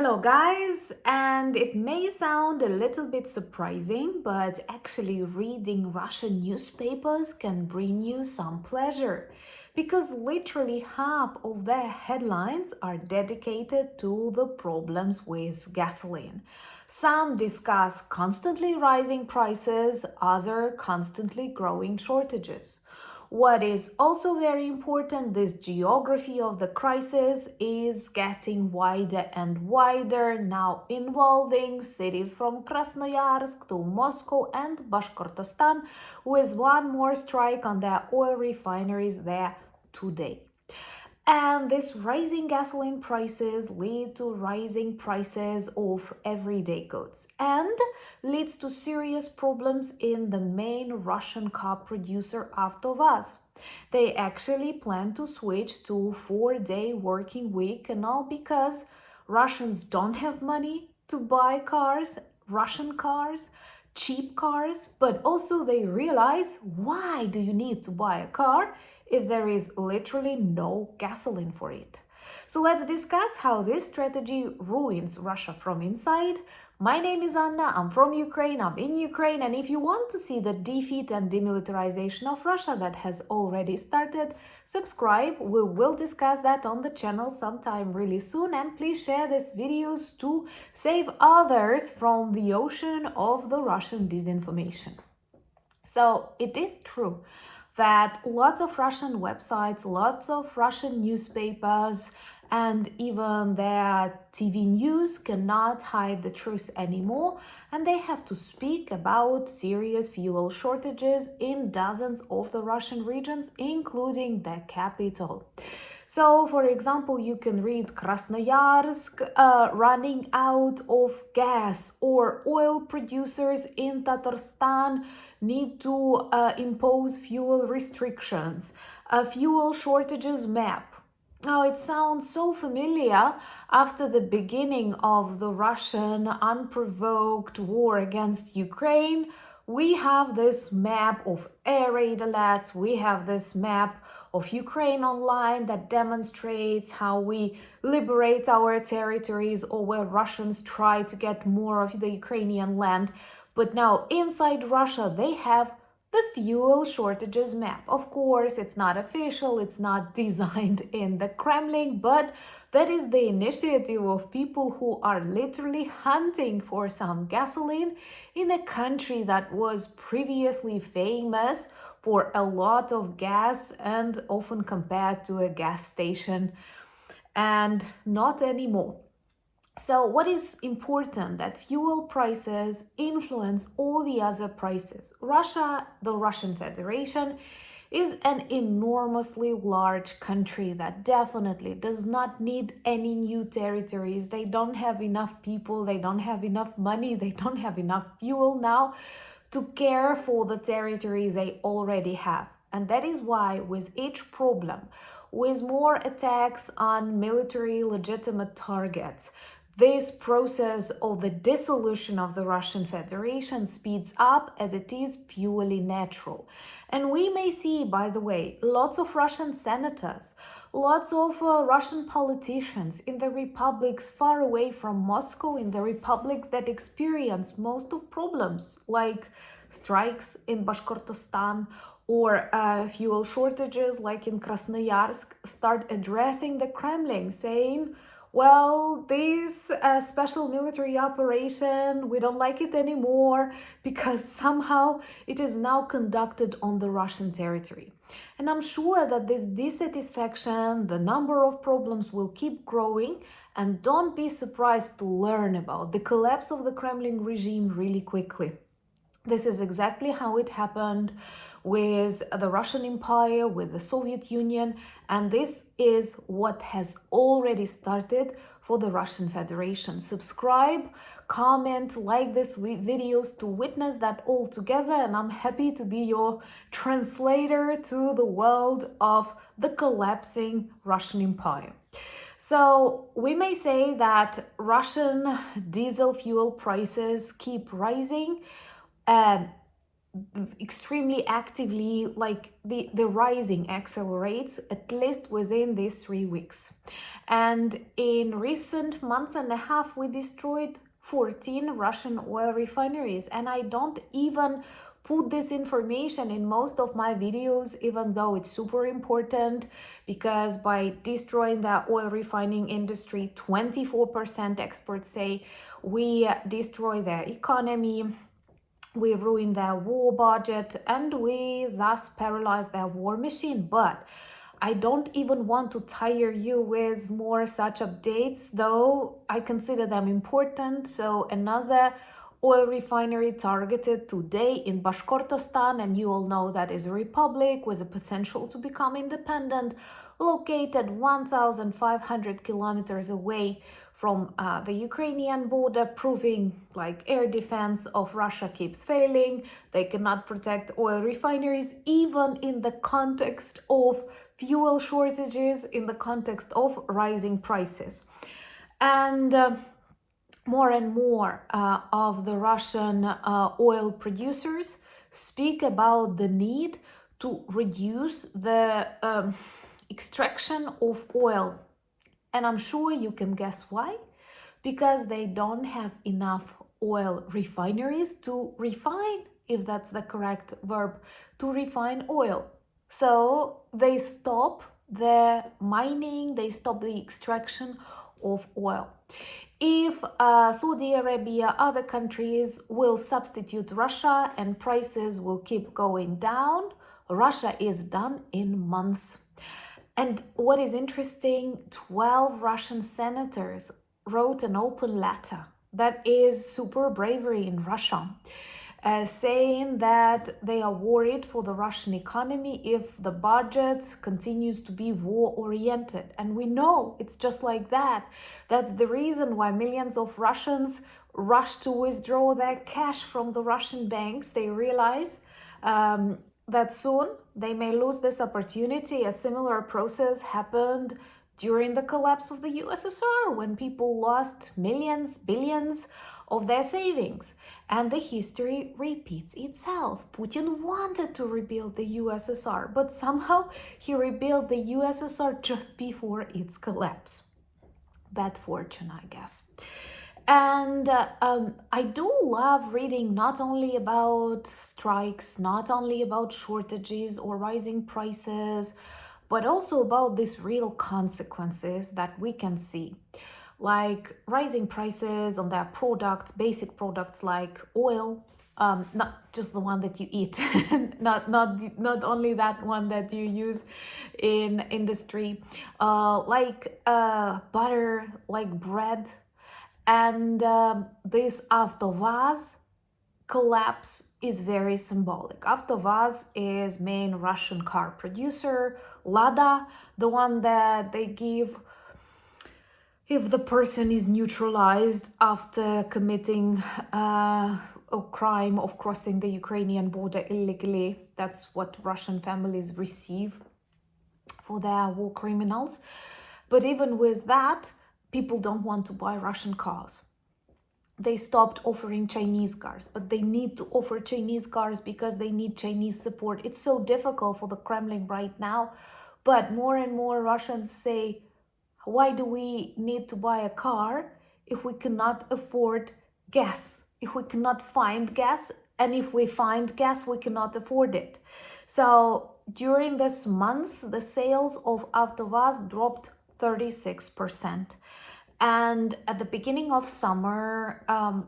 Hello guys, and it may sound a little bit surprising, but actually reading Russian newspapers can bring you some pleasure because literally half of their headlines are dedicated to the problems with gasoline. Some discuss constantly rising prices, others constantly growing shortages. What is also very important, this geography of the crisis is getting wider and wider, now involving cities from Krasnoyarsk to Moscow and Bashkortostan, with one more strike on their oil refineries there today. And this rising gasoline prices lead to rising prices of everyday goods and leads to serious problems in the main Russian car producer AvtoVAZ. They actually plan to switch to 4-day working week, and all because Russians don't have money to buy cars, Russian cars, cheap cars, but also they realize, why do you need to buy a car if there is literally no gasoline for it? So let's discuss how this strategy ruins Russia from inside. My name is Anna, I'm from Ukraine, I'm in Ukraine, and if you want to see the defeat and demilitarization of Russia that has already started, subscribe. We will discuss that on the channel sometime really soon, and please share these videos to save others from the ocean of the Russian disinformation. So it is true that lots of Russian websites, lots of Russian newspapers, and even their TV news cannot hide the truth anymore, and they have to speak about serious fuel shortages in dozens of the Russian regions, including the capital. So, for example, you can read Krasnoyarsk running out of gas, or oil producers in Tatarstan need to impose fuel restrictions, a fuel shortages map. Now, it sounds so familiar after the beginning of the Russian unprovoked war against Ukraine. We have this map of air raid alerts, we have this map of Ukraine online that demonstrates how we liberate our territories, or where Russians try to get more of the Ukrainian land. But now inside Russia, they have the fuel shortages map. Of course, it's not official, it's not designed in the Kremlin, but that is the initiative of people who are literally hunting for some gasoline in a country that was previously famous for a lot of gas and often compared to a gas station, and not anymore. So what is important, that fuel prices influence all the other prices. Russia, the Russian Federation, is an enormously large country that definitely does not need any new territories. They don't have enough people, they don't have enough money, they don't have enough fuel now to care for the territories they already have. And that is why with each problem, with more attacks on military legitimate targets, this process of the dissolution of the Russian Federation speeds up, as it is purely natural. And we may see, by the way, lots of Russian senators, lots of Russian politicians in the republics far away from Moscow, in the republics that experience most of problems, like strikes in Bashkortostan or fuel shortages like in Krasnoyarsk, start addressing the Kremlin, saying, well, this special military operation, we don't like it anymore because somehow it is now conducted on the Russian territory. And I'm sure that this dissatisfaction, the number of problems will keep growing, and don't be surprised to learn about the collapse of the Kremlin regime really quickly. This is exactly how it happened with the Russian Empire, with the Soviet Union, and this is what has already started for the Russian Federation. Subscribe, comment, like these videos to witness that all together, and I'm happy to be your translator to the world of the collapsing Russian Empire. So we may say that Russian diesel fuel prices keep rising. extremely actively, like the rising accelerates at least within these 3 weeks. And in recent months and a half, we destroyed 14 Russian oil refineries. And I don't even put this information in most of my videos, even though it's super important, because by destroying the oil refining industry, 24% experts say, we destroy the economy, we ruin their war budget, and we thus paralyze their war machine. But I don't even want to tire you with more such updates, though I consider them important. So another oil refinery targeted today in Bashkortostan, and you all know that is a republic with a potential to become independent, located 1,500 kilometers away from the Ukrainian border, proving like air defense of Russia keeps failing. They cannot protect oil refineries, even in the context of fuel shortages, in the context of rising prices. And more and more of the Russian oil producers speak about the need to reduce the extraction of oil. And I'm sure you can guess why. Because they don't have enough oil refineries to refine, if that's the correct verb, to refine oil. So they stop the mining, they stop the extraction of oil. If Saudi Arabia, other countries will substitute Russia and prices will keep going down, Russia is done in months. And what is interesting, 12 Russian senators wrote an open letter. That is super bravery in Russia, saying that they are worried for the Russian economy if the budget continues to be war-oriented. And we know it's just like that. That's the reason why millions of Russians rush to withdraw their cash from the Russian banks. They realize that soon they may lose this opportunity. A similar process happened during the collapse of the USSR, when people lost millions, billions of their savings. And the history repeats itself. Putin wanted to rebuild the USSR, but somehow he rebuilt the USSR just before its collapse. Bad fortune, I guess. And I do love reading not only about strikes, not only about shortages or rising prices, but also about these real consequences that we can see, like rising prices on their products, basic products like oil, not just the one that you eat, not only that one that you use in industry, like butter, like bread. And this AvtoVAZ collapse is very symbolic. AvtoVAZ is main Russian car producer, Lada, the one that they give if the person is neutralized after committing a crime of crossing the Ukrainian border illegally. That's what Russian families receive for their war criminals. But even with that, people don't want to buy Russian cars. They stopped offering Chinese cars, but they need to offer Chinese cars because they need Chinese support. It's so difficult for the Kremlin right now. But more and more Russians say, why do we need to buy a car if we cannot afford gas? If we cannot find gas, and if we find gas, we cannot afford it. So during this month, the sales of AvtoVAZ dropped 36%. And at the beginning of summer,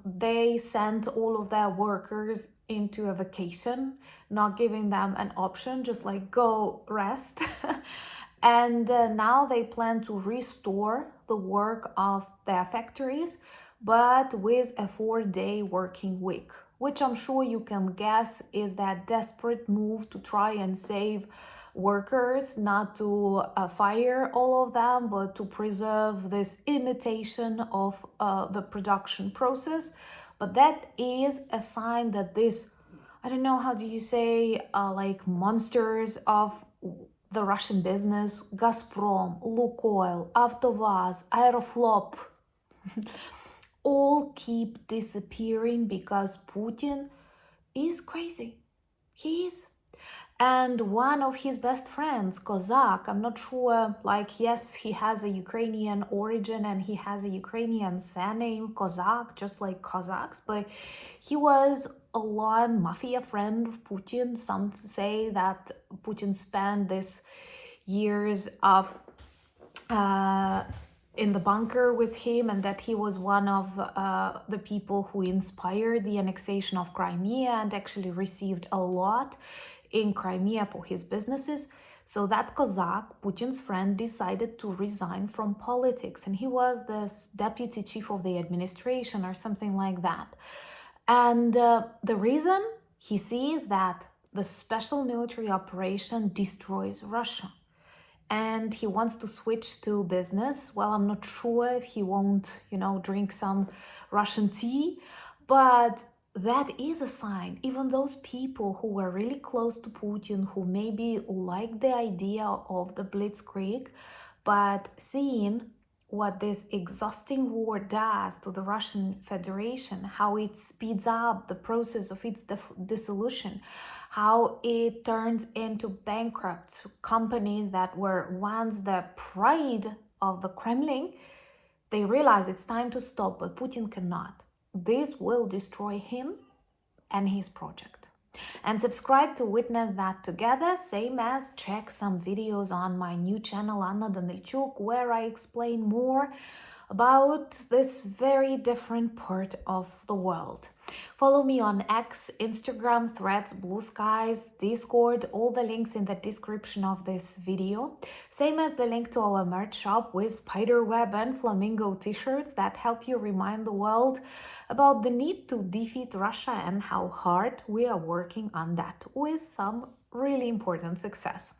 they sent all of their workers into a vacation, not giving them an option, just like go rest. And now they plan to restore the work of their factories, but with a 4-day working week, which I'm sure you can guess is that desperate move to try and save workers, not to fire all of them, but to preserve this imitation of the production process. But that is a sign that this, I don't know, how do you say, like monsters of the Russian business, Gazprom, Lukoil, AvtoVAZ, Aeroflot, all keep disappearing because Putin is crazy. He is. And one of his best friends, Kozak, I'm not sure, like, yes, he has a Ukrainian origin and he has a Ukrainian surname, Kozak, just like Cossacks, but he was a long mafia friend of Putin. Some say that Putin spent these years of in the bunker with him, and that he was one of the people who inspired the annexation of Crimea and actually received a lot in Crimea for his businesses. So that Kozak, Putin's friend, decided to resign from politics, and he was the deputy chief of the administration or something like that. And the reason he sees that the special military operation destroys Russia and he wants to switch to business. Well, I'm not sure if he won't, drink some Russian tea, but that is a sign. Even those people who were really close to Putin, who maybe like the idea of the blitzkrieg, but seeing what this exhausting war does to the Russian Federation, how it speeds up the process of its dissolution, how it turns into bankrupt companies that were once the pride of the Kremlin, they realize it's time to stop, but Putin cannot. This will destroy him and his project. And subscribe to witness that together, same as check some videos on my new channel Anna Danilchuk, where I explain more about this very different part of the world. Follow me on X, Instagram, Threads, Blue Skies, Discord, all the links in the description of this video. Same as the link to our merch shop with spiderweb and flamingo t-shirts that help you remind the world about the need to defeat Russia and how hard we are working on that with some really important success.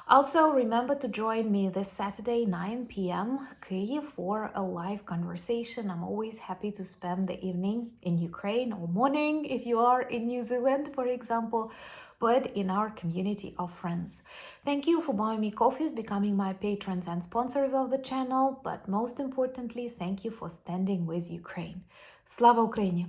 Also, remember to join me this Saturday, 9 p.m. Kyiv for a live conversation. I'm always happy to spend the evening in Ukraine or morning if you are in New Zealand, for example, but in our community of friends. Thank you for buying me coffees, becoming my patrons and sponsors of the channel, but most importantly, thank you for standing with Ukraine. Slava Ukraini!